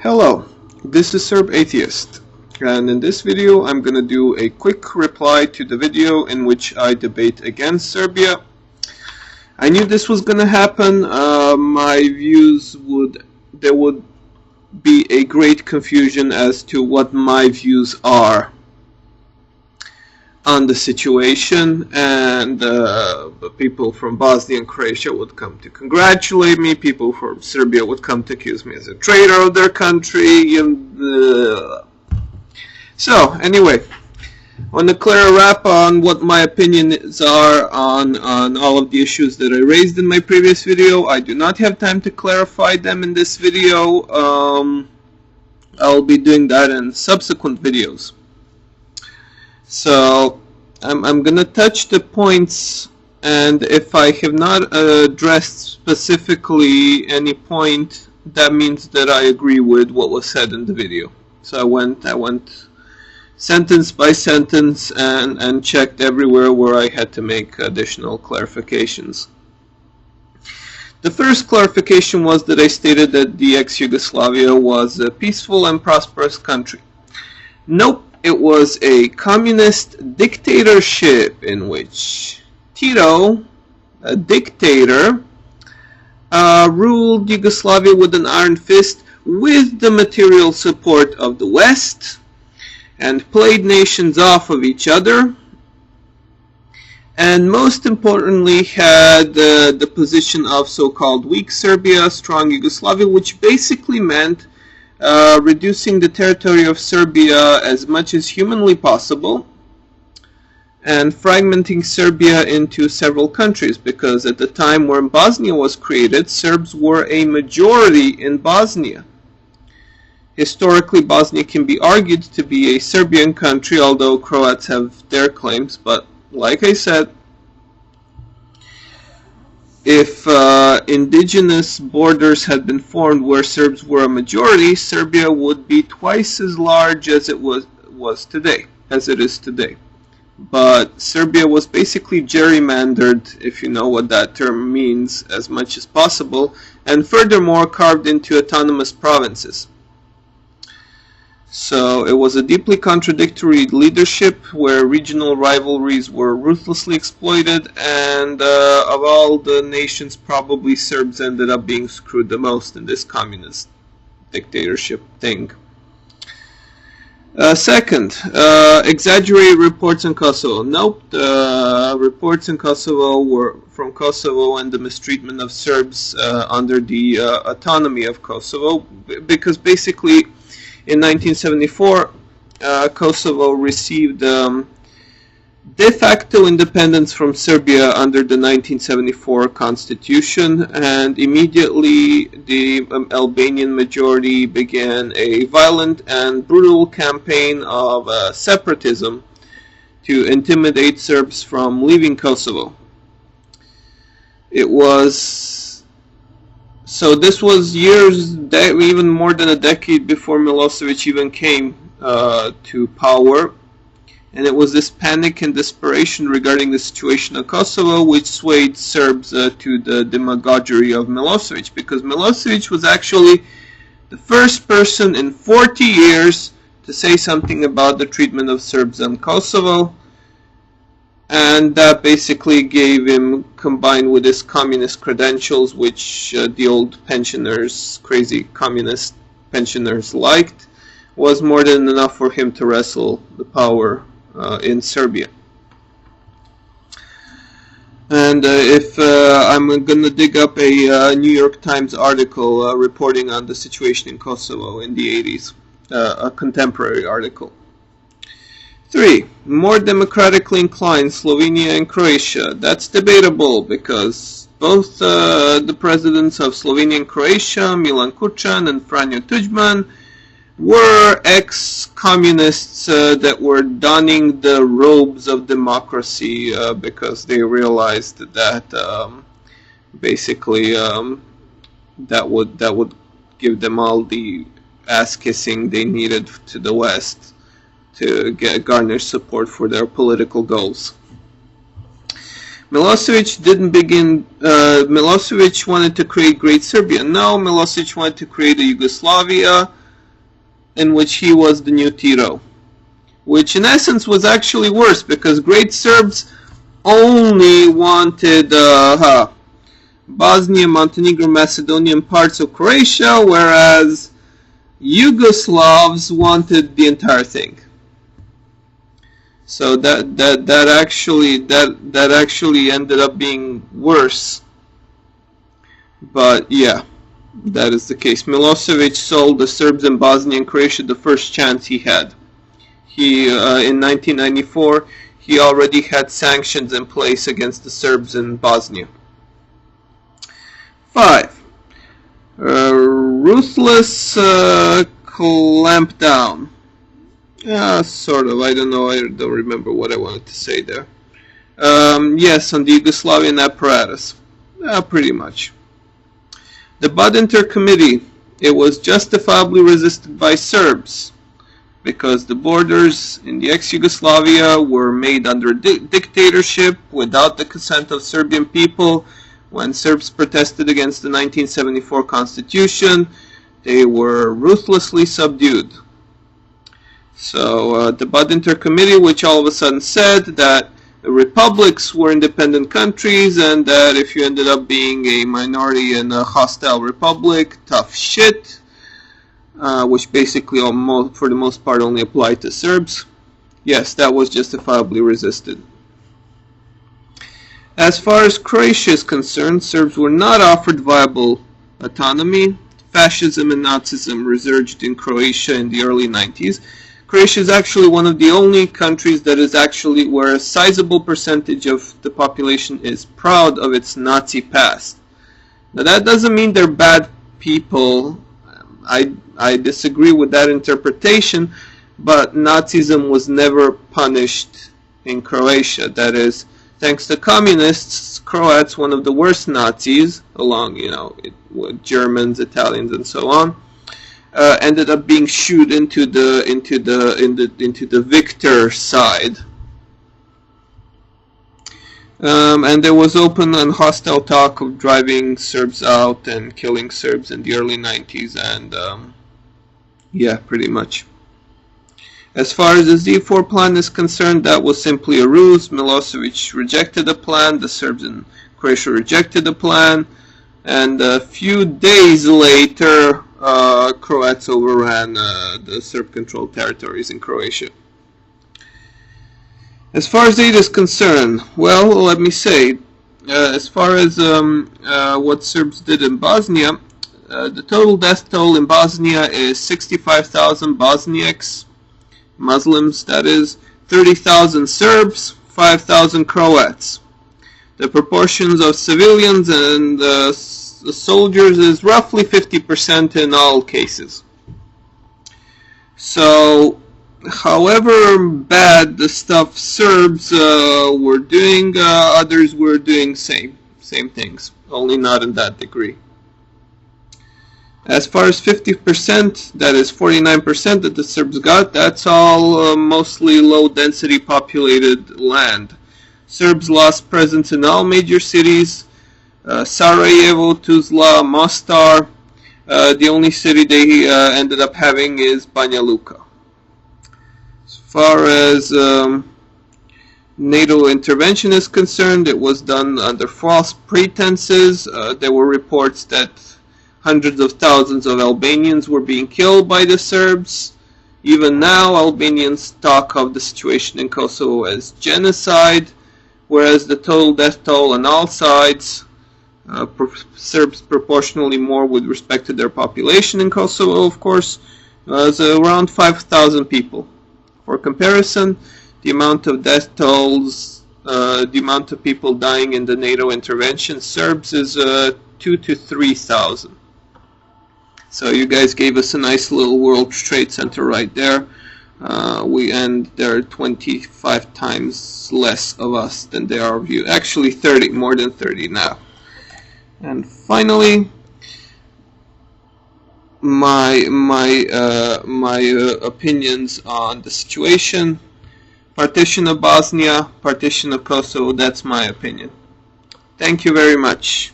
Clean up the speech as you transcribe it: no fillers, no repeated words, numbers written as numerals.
Hello, this is SerbAtheist, and in this video I'm going to do a quick reply to the video in which I debate against Serbia. I knew this was going to happen. My views there would be a great confusion as to what my views are on the situation, and people from Bosnia and Croatia would come to congratulate me, people from Serbia would come to accuse me as a traitor of their country, so anyway, I want to clear a wrap on what my opinions are on all of the issues that I raised in my previous video. I do not have time to clarify them in this video. I'll be doing that in subsequent videos. So I'm going to touch the points, and if I have not addressed specifically any point, that means that I agree with what was said in the video. So I went sentence by sentence and checked everywhere where I had to make additional clarifications. The first clarification was that I stated that the ex-Yugoslavia was a peaceful and prosperous country. Nope. It was a communist dictatorship in which Tito, a dictator, ruled Yugoslavia with an iron fist with the material support of the West, and played nations off of each other, and most importantly had the position of so-called weak Serbia, strong Yugoslavia, which basically meant reducing the territory of Serbia as much as humanly possible and fragmenting Serbia into several countries, because at the time when Bosnia was created, Serbs were a majority in Bosnia. Historically, Bosnia can be argued to be a Serbian country, although Croats have their claims, but like I said, if indigenous borders had been formed where Serbs were a majority, Serbia would be twice as large as it is today. But Serbia was basically gerrymandered, if you know what that term means, as much as possible, and furthermore carved into autonomous provinces. So it was a deeply contradictory leadership where regional rivalries were ruthlessly exploited, and of all the nations, probably Serbs ended up being screwed the most in this communist dictatorship thing. Second, exaggerated reports on Kosovo. Nope, the reports in Kosovo were from Kosovo and the mistreatment of Serbs under the autonomy of Kosovo, because basically in 1974, Kosovo received de facto independence from Serbia under the 1974 constitution, and immediately the Albanian majority began a violent and brutal campaign of separatism to intimidate Serbs from leaving Kosovo. So this was years, even more than a decade before Milosevic even came to power, and it was this panic and desperation regarding the situation of Kosovo which swayed Serbs to the demagoguery of Milosevic, because Milosevic was actually the first person in 40 years to say something about the treatment of Serbs in Kosovo, and that basically gave him, combined with his communist credentials, which the old pensioners, crazy communist pensioners liked, was more than enough for him to wrestle the power in Serbia. And if I'm going to dig up a New York Times article reporting on the situation in Kosovo in the 80s, a contemporary article. 3. More democratically inclined Slovenia and Croatia. That's debatable, because both the presidents of Slovenia and Croatia, Milan Kučan and Franjo Tuđman, were ex-communists that were donning the robes of democracy because they realized that basically that would give them all the ass-kissing they needed to the West to garner support for their political goals. Milosevic didn't begin. Milosevic wanted to create Great Serbia. No, Milosevic wanted to create a Yugoslavia in which he was the new Tito, which in essence was actually worse because Great Serbs only wanted Bosnia, Montenegro, Macedonia, and parts of Croatia, whereas Yugoslavs wanted the entire thing. So that actually ended up being worse. But yeah, that is the case. Milosevic sold the Serbs in Bosnia and Croatia the first chance he had. He in 1994 he already had sanctions in place against the Serbs in Bosnia. 5. Ruthless clampdown. Sort of. I don't know. I don't remember what I wanted to say there. Yes, on the Yugoslavian apparatus. Pretty much. The Rebuttal Committee. It was justifiably resisted by Serbs because the borders in the ex-Yugoslavia were made under dictatorship without the consent of Serbian people. When Serbs protested against the 1974 constitution, they were ruthlessly subdued. So the Rebuttal Committee, which all of a sudden said that the republics were independent countries and that if you ended up being a minority in a hostile republic, tough shit, which basically for the most part only applied to Serbs. Yes, that was justifiably resisted. As far as Croatia is concerned, Serbs were not offered viable autonomy. Fascism and Nazism resurged in Croatia in the early 90s. Croatia is actually one of the only countries that is actually where a sizable percentage of the population is proud of its Nazi past. Now that doesn't mean they're bad people. I disagree with that interpretation, but Nazism was never punished in Croatia. That is, thanks to communists, Croats, one of the worst Nazis, along with Germans, Italians, and so on, ended up being shooed into the victor side. And there was open and hostile talk of driving Serbs out and killing Serbs in the early 90s, and yeah, pretty much. As far as the Z4 plan is concerned, that was simply a ruse. Milosevic rejected the plan, the Serbs in Croatia rejected the plan, and a few days later, Croats overran the Serb-controlled territories in Croatia. As far as aid is concerned, well, let me say, as far as what Serbs did in Bosnia, the total death toll in Bosnia is 65,000 Bosniaks, Muslims, that is, 30,000 Serbs, 5,000 Croats. The proportions of civilians and the soldiers is roughly 50% in all cases. So, however bad the stuff Serbs were doing, others were doing same things, only not in that degree. As far as 50%, that is 49% that the Serbs got, that's all mostly low-density populated land. Serbs lost presence in all major cities, Sarajevo, Tuzla, Mostar. The only city they ended up having is Banja Luka. As far as NATO intervention is concerned, it was done under false pretenses. There were reports that hundreds of thousands of Albanians were being killed by the Serbs. Even now, Albanians talk of the situation in Kosovo as genocide, whereas the total death toll on all sides, Serbs proportionally more with respect to their population in Kosovo, of course, was around 5,000 people. For comparison, the amount of death tolls, the amount of people dying in the NATO intervention, Serbs is 2,000 to 3,000. So you guys gave us a nice little World Trade Center right there. There are 25 times less of us than there are of you. Actually 30, more than 30 now. And finally, my opinions on the situation. Partition of Bosnia, partition of Kosovo, that's my opinion. Thank you very much.